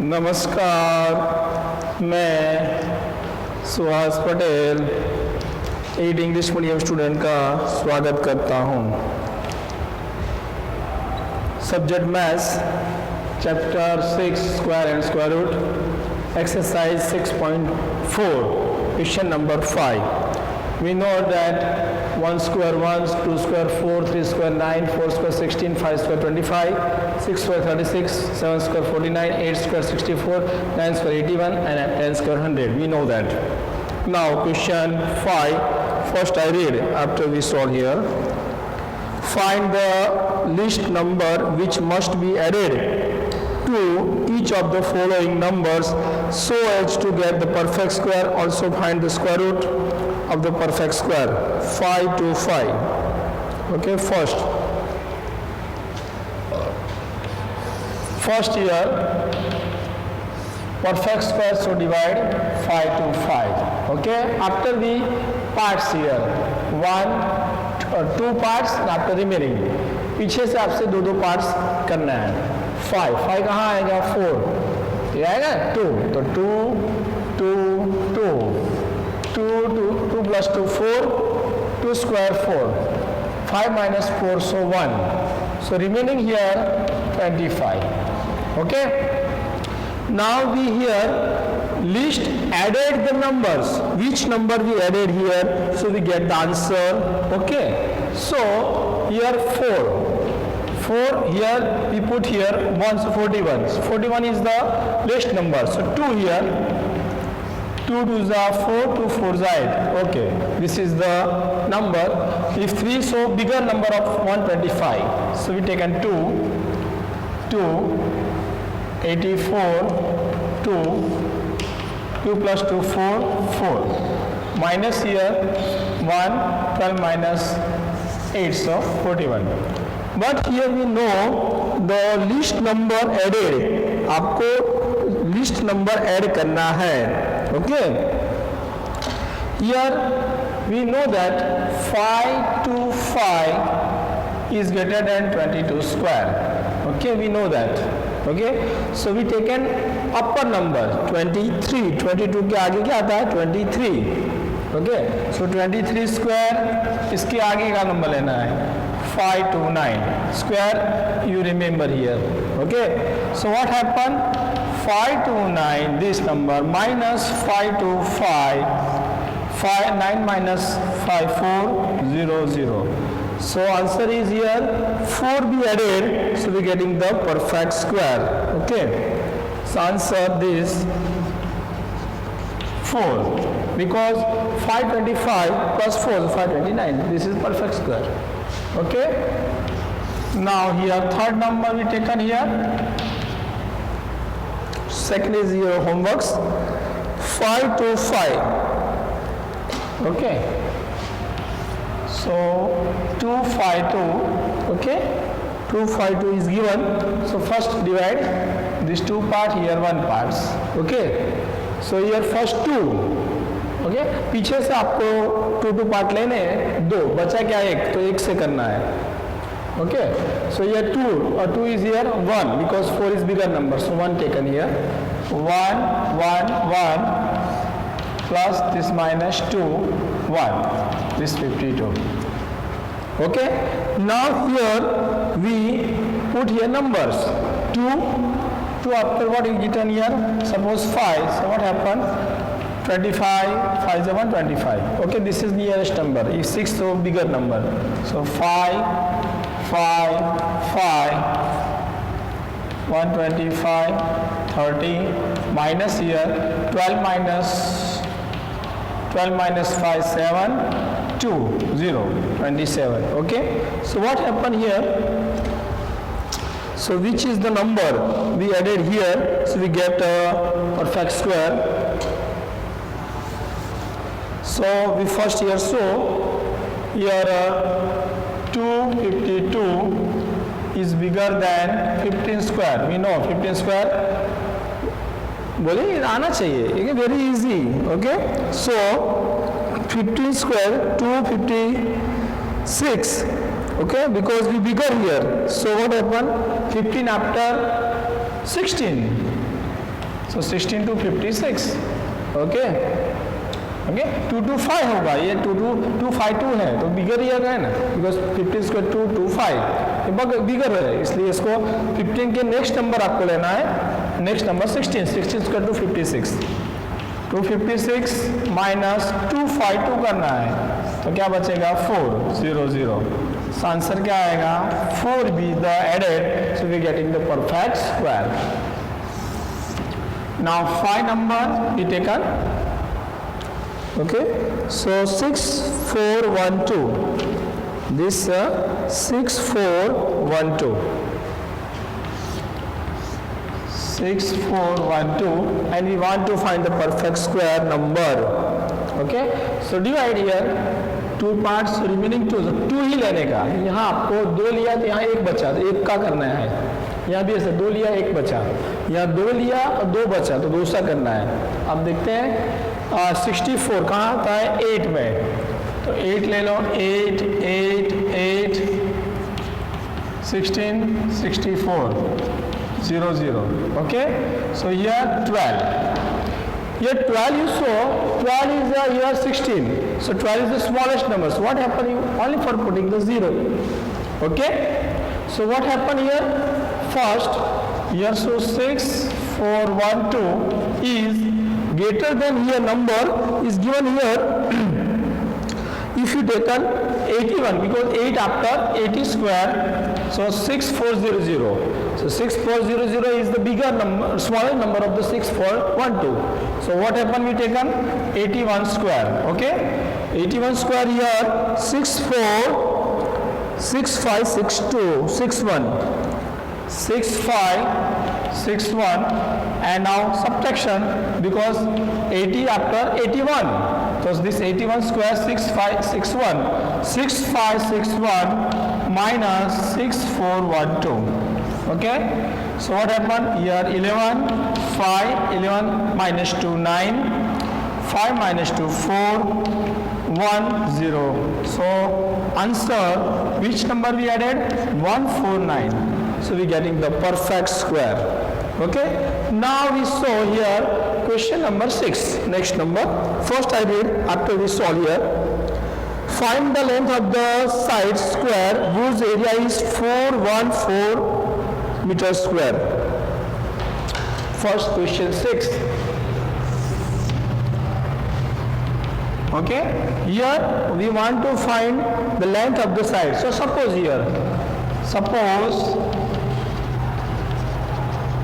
नमस्कार, मैं Suhas Patel 8 English medium student का स्वागत करता हूँ। Subject maths, chapter 6 square and square root, exercise 6.4, question number 5. We know that 1 square 1, 2 square 4, 3 square 9, 4 square 16, 5 square 25, 6 square 36, 7 square 49, 8 square 64, 9 square 81 and 10 square 100. We know that. Now question 5. First I read after we solve here. Find the least number which must be added to each of the following numbers so as to get the perfect square. Also find the square root of the perfect square. 5 to 5. Okay, first here perfect square, so divide 5 to 5. Okay, after the parts here 2 parts after remaining, पीछे से आपसे दो parts करना है. 5 कहाँ आएगा? 4 ये आएगा 2, तो 2 plus 2 4, 2 square 4, 5 minus 4 so 1, so remaining here 25. Okay, now we here list added the numbers, which number we added here, so we get the answer. Okay, so here 4 here we put here 41 is the least number, so 2 here, 2 2s are 4, 2 4s are 8. Okay, this is the number. If 3, so bigger number of 125, so we take an 2 84, 2 plus 2 4 minus here 1 12 minus 8, so 41. But here we know the least number added, आपको least number add करना है. Okay, here we know that 5 to 5 is greater than 22 square. Okay, we know that. Okay, so we take an upper number 23. 22 के आगे क्या आता है? 23. Okay, so 23 square, इसके आगे का नंबर लेना है 529 square, you remember here. Okay, so what happened? 529 this number minus 525, 9 minus 5 4 0 0. So answer is here 4 be added, so we getting the perfect square. Okay, so answer this 4, because 525 plus 4 is 529. This is perfect square. Okay, now here third number we taken here. Second is your homeworks. 5 to 5. Okay, so 252. Okay, 252 is given, so first divide this 2 part, here 1 parts. Okay, so here first 2. Okay, पीछे से आपको 2 part लेने हैं, 2 बचा क्या 1, तो 1 से करना है. Okay, so here 2 is here 1, because 4 is bigger number, so 1 taken here. 1 plus this minus 2 1, this 52. Okay, now here we put here numbers 2 after what is written here, suppose 5, so what happened? 25, 5 is 125. Okay, this is nearest number. If 6, so bigger number, so 5 125 30 minus here 12 minus 5 7 2 0 27. Okay, so what happened here? So which is the number we added here, so we get a perfect square. So we first here show here 252 is bigger than 15 square. We know 15 square, बोले आना चाहिए, ये very easy. Okay, so 15 square 256. Okay, because we bigger here, so what happened? 15 after 16, So 16 to 56. Okay. Okay 225 होगा, ये 252 है तो बिगर year है ना, बिकॉज 15 स्क्वायर 225 ये बिगर है, इसलिए इसको 15 के नेक्स्ट नंबर आपको लेना है, नेक्स्ट नंबर 16 स्क्वायर 256, 256 माइनस 252 करना है तो क्या बचेगा 400. सो आंसर क्या आएगा 4 be the added, so we getting the perfect square. Now 5 number we taken. Okay, so 6412, this 6412, 6412, and we want to find the perfect square number. Okay, so divide here, 2 parts remaining 2, 2 ही लेने का. यहाँ आपको 2 लिया तो यहाँ 1 बचा, तो 1 का करना है. यहाँ भी ऐसे 2 लिया 1 बचा, यहाँ 2 लिया और 2 बचा तो दूसरा करना है. अब देखते हैं 64 कहाँ आता है 8 में, तो 8 ले लो, 8 8 8 16 64 0 0. Okay, so here 12. Here 12 you saw 12 is here 16, so 12 is the smallest number. So what happened, you only for putting the 0. Okay, so what happened here, first here, so 6412 is greater than here number is given here if you taken 81, because 8 after 80 square, so 6400. So 6400 is the bigger number, smaller number of the 6412. So what happened, we taken 81 square. Okay, 81 square here 64 6562 61 6561, and now subtraction because 80 after 81, so this 81 square 6561 minus 6412. Okay, so what happened here, 11 5 11 minus 2 9, 5 minus 2 4 1 0. So answer, which number we added, 149. So we getting the perfect square. Okay, now we saw here question number 6. Next number, first I read after we solve here. Find the length of the side square whose area is 414 meters square. First question 6. Okay, here we want to find the length of the side. So suppose here,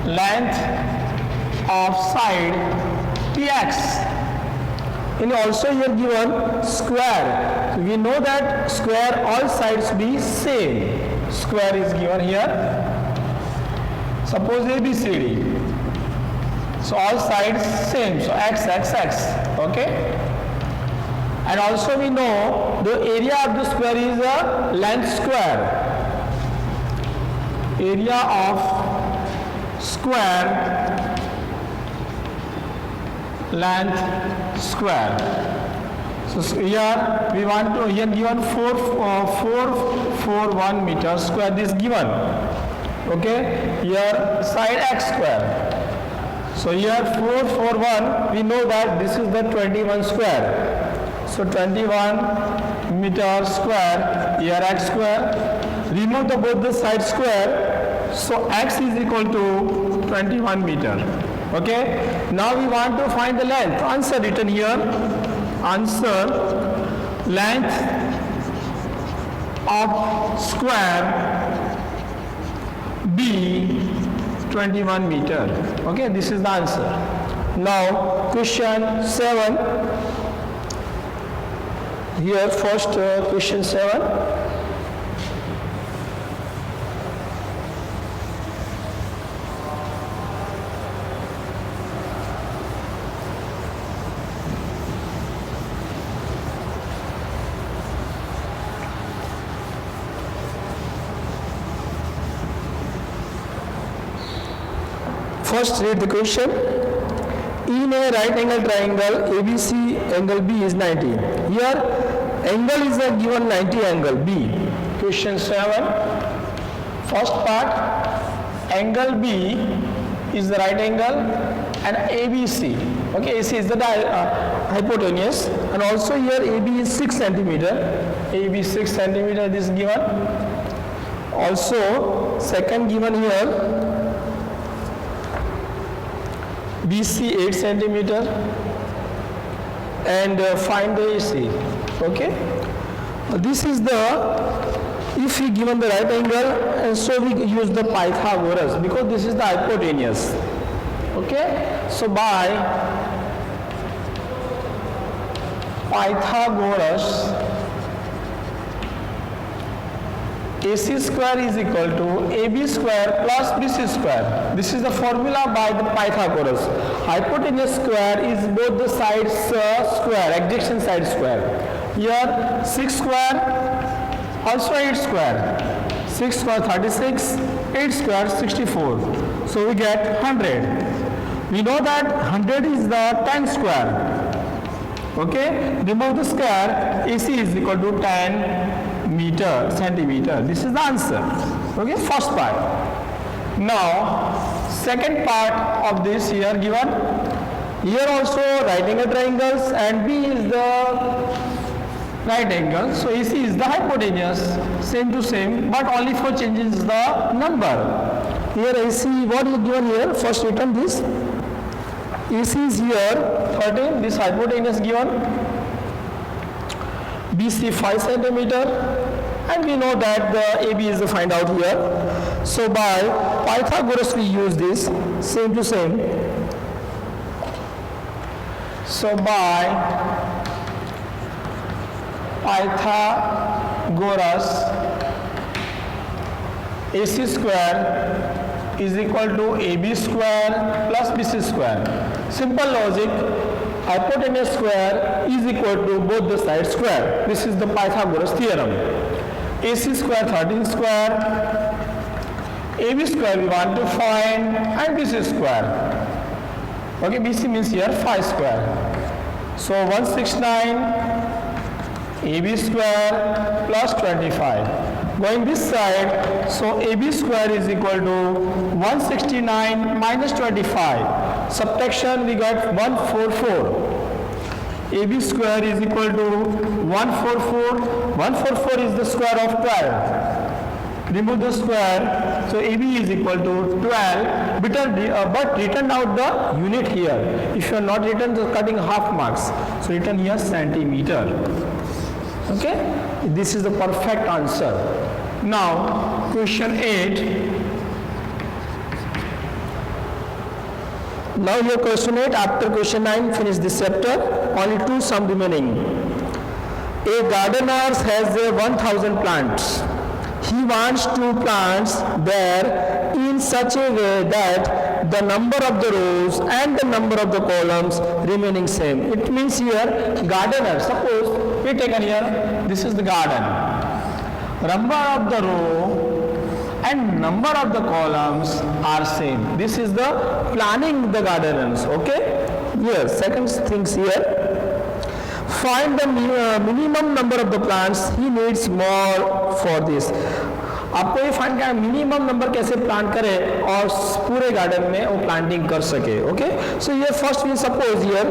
length of side px, and also here given square. So we know that square all sides be same. Square is given here. Suppose ABCD. So all sides same. So x x x. Okay. And also we know the area of the square is a length square. Area of square length square. So here we want to, here given 441 meters square, this given. Okay, here side x square. So here 441, we know that this is the 21 square. So 21 meters square, here x square. Remove the both the side square. So x is equal to 21 meter. Okay, now we want to find the length. Answer written here. Answer, length of square B 21 meter. Okay, this is the answer. Now question 7. Here first question 7. First read the question. In a right angle triangle ABC, angle B is 90. Here angle is a given 90 angle B. Question 7. First part, angle B is the right angle and ABC. Okay, AC is the hypotenuse, and also here AB is 6 centimeter. AB 6 centimeter, this is given. Also, second given here, BC 8 centimeter, and find the AC. Okay, this is the, if we given the right angle, and so we use the Pythagoras because this is the hypotenuse. Okay, so by Pythagoras, AC square is equal to AB square plus BC square. This is the formula by the Pythagoras. Hypotenuse square is both the sides square, adjacent side square. Here 6 square, also 8 square. 6 square 36, 8 square 64. So we get 100. We know that 100 is the 10 square. Okay, remove the square, AC is equal to 10 centimeter. This is the answer. Okay, first part. Now, second part of this here given. Here also right angle triangles, and B is the right angle. So AC is the hypotenuse, same to same, but only for changes the number. Here AC, what is given here? First written this. AC is here 13, this hypotenuse given, BC 5 centimeter, and we know that the AB is find out here. So by Pythagoras we use this, same to same. So by Pythagoras, AC square is equal to AB square plus BC square. Simple logic, hypotenuse square is equal to both the sides square. This is the Pythagoras theorem. AC square 13 square, AB square we want to find, and BC square. Okay, BC means here 5 square. So 169 AB square plus 25. Going this side, so AB square is equal to 169 minus 25. Subtraction we got 144. AB square is equal to 144. 144 is the square of 12. Remove the square, so AB is equal to 12. But written out the unit here. If you are not written, the cutting half marks. So written here centimeter. Okay. This is the perfect answer. Now, question 8. Now here question 8, after question 9, finish this chapter. Only 2 sum remaining. A gardener has 1,000 plants. He wants to plant there in such a way that the number of the rows and the number of the columns remaining same. It means here gardener, suppose we taken here, this is the garden. Number of the row and number of the columns are same. This is the planning the gardeners. Okay. Here second things here. Find the minimum number of the plants he needs more for this. आपको ये find करना minimum number कैसे plant करें और पूरे garden में वो planting कर सके. ओके, सो ये first we suppose here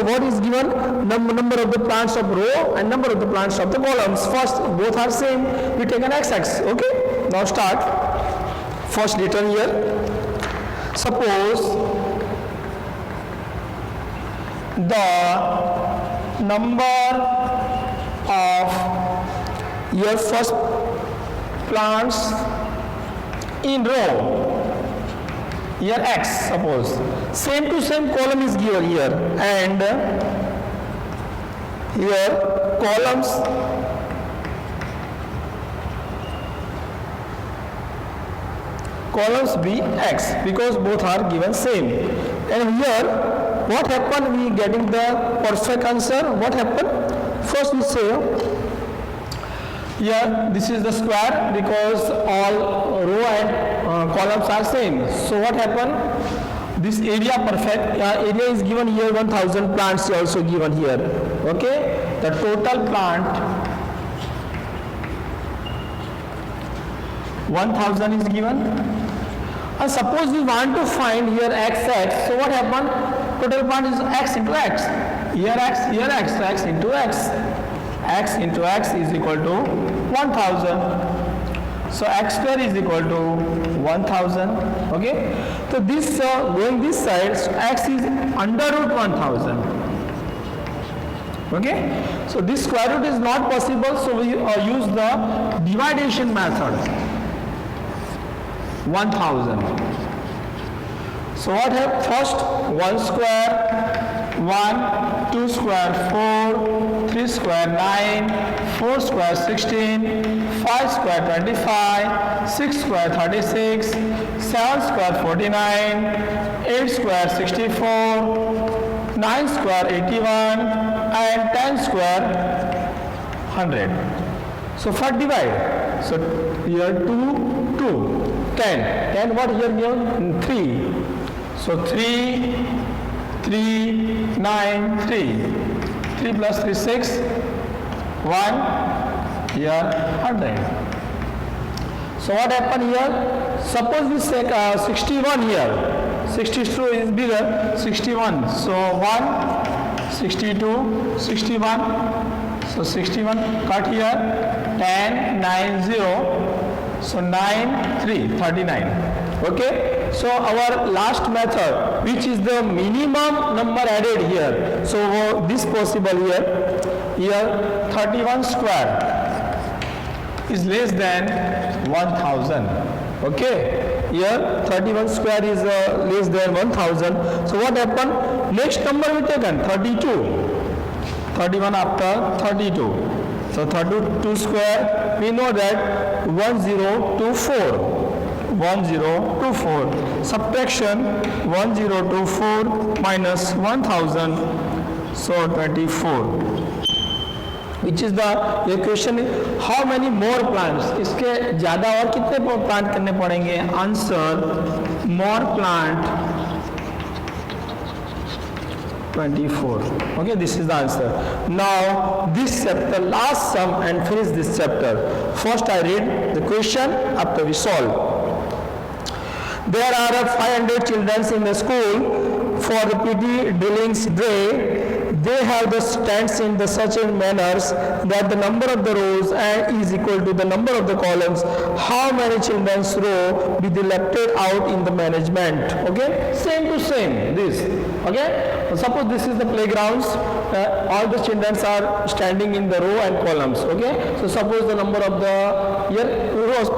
what is given number of the plants of row and number of the plants of the columns. First both are same, we take an x. Okay, now start. First return here, suppose the number of your first plants in row, here x suppose, same to same column is given here, and here columns be x because both are given same. And here what happened, we getting the perfect answer. What happened, first we say here this is the square because all row and columns are same. So what happened, this area perfect, area is given here 1000 plants also given here. Okay, the total plant 1000 is given, And suppose we want to find here x, so what happened? Total part is x into x. Here x, so x into x. X into x is equal to 1000. So x square is equal to 1000. Okay. So this going this side, so x is under root 1000. Okay. So this square root is not possible, so we use the dividation method. 1000. So what have first 1 square 1, 2 square 4, 3 square 9, 4 square 16, 5 square 25, 6 square 36, 7 square 49, 8 square 64, 9 square 81 and 10 square 100. So first divide. So here 2, 2. 10 what here given? 3. So 3, 3, 9, 3. 3 plus 3, 6. 1, here 100. So what happened here? Suppose we take 61 here. 62 is bigger. 61. So 1, 62, 61. So 61 cut here. 10, 9, 0. So 9, 3, 39. Okay. So our last method, which is the minimum number added here. So this possible here. Here 31 square is less than 1000. Okay. Here 31 square is less than 1000. So what happened? Next number we taken 32. 31 after 32. So 32 square, we know that 1024. 1024. Subtraction 1024 minus 1000. So 24. Which is the equation. How many more plants? इसके ज़्यादा और कितने plant करने पड़ेंगे? Answer: more plant 24. Okay, this is the answer. Now this chapter, last sum and finish this chapter. First I read the question, after we solve. There are 500 children in the school. For the PT drillings day, they have the stands in the such a manners that the number of the rows is equal to the number of the columns. How many children's row be left out in the management? Okay, same to same this. Okay, suppose this is the playgrounds. All the children are standing in the row and columns. Okay, so suppose the number of the here rows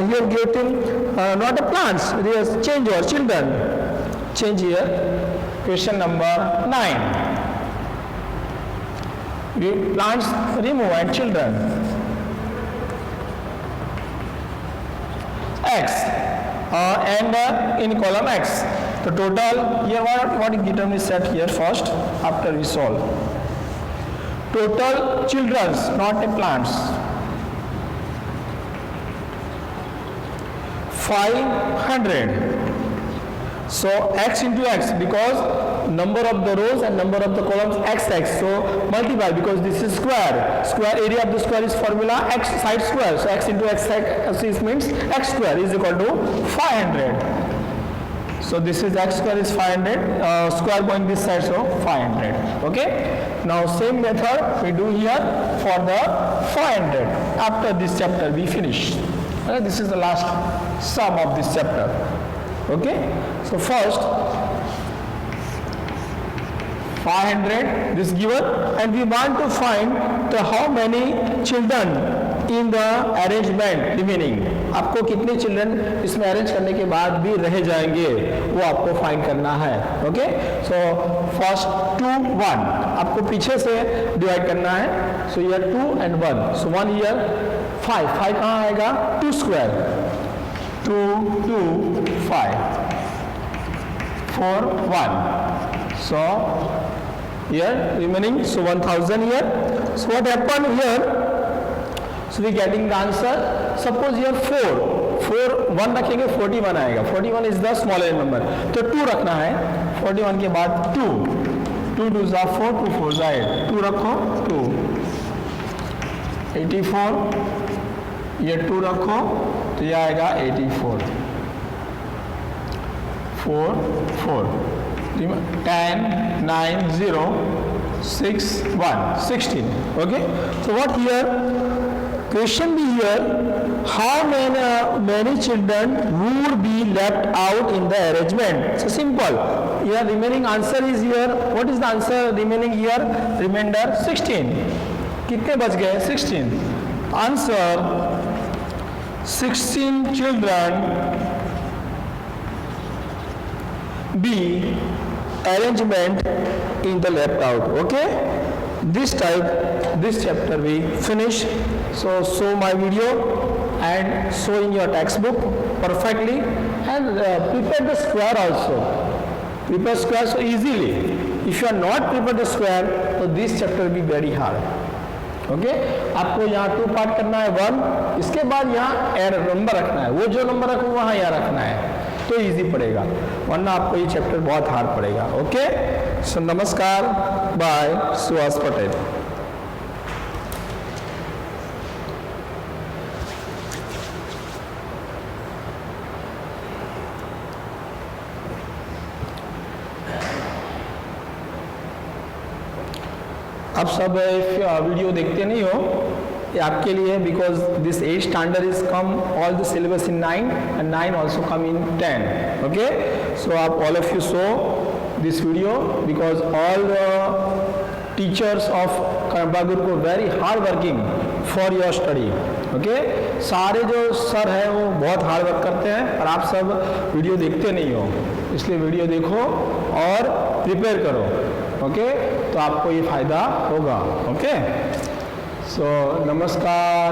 here getting not a plants. There is change your children. Change here. Question number 9. Plants remove and children. X and in column X. The total here what item is set here first after we solve. Total children's, not a plants. 500. So x into x, because number of the rows and number of the columns x. So multiply, because this is square. Square area of the square is formula x side square. So x into x means x square is equal to 500. So this is x square is 500. Square going this side, so 500. Okay. Now same method we do here for the 500. After this chapter we finish. Okay, this is the last sum of this chapter. Okay, so first 500 this given, and we want to find the how many children in the arrangement remaining. आपको कितने children इसमें arrange करने के बाद भी रह जाएंगे वो आपको फाइंड करना है. ओके, सो फर्स्ट 2 1 आपको पीछे से डिवाइड करना है. सो ईयर 2 and 1. सो 1 ईयर 5 कहाँ आएगा? 2 square 2 2 5 4 1. So here remaining, so 1000 here. So what happened here? So we getting the answer. Suppose here 4 1 रखेंगे 41 आएगा. 41 is the smaller number, तो 2 रखना है. 41 के बाद 2 2 2 जा 4 2 4 जा 8 2 रखो 2 84 ये 2 रखो तो ये आएगा 84. 4 4 10 9 0 6 1 16. Okay, so what here question be here, how many children would be left out in the arrangement? So simple, here remaining answer is here, what is the answer remaining here? Remainder 16. कितने बच गए? 16. Answer 16 children be arrangement in the left out. Okay, this chapter we finish. So show my video and show in your textbook perfectly, and prepare the square also. Prepare square so easily. If you are not prepare the square, so this chapter will be very hard. Okay आपको यहाँ 2 part करना है 1, इसके बाद यहाँ add number रखना है, वो जो नंबर रखो वहाँ यहाँ रखना है, तो इजी पड़ेगा, वरना आपको ये चैप्टर बहुत हार्ड पड़ेगा. ओके, सो नमस्कार, बाय, सुहास पटेल. आप सब वीडियो देखते नहीं हो, ये आपके लिए, because this 8 standard is come all the syllabus in 9 and 9 also come in 10. Okay, so all of you saw this video because all the teachers of Karambaguru को very hard working for your study. Okay, सारे जो sir हैं वो बहुत hard work करते हैं, और आप सब वीडियो देखते नहीं हो, इसलिए वीडियो देखो और प्रिपेयर करो. ओके, तो आपको ये फायदा होगा. ओके, सो नमस्कार.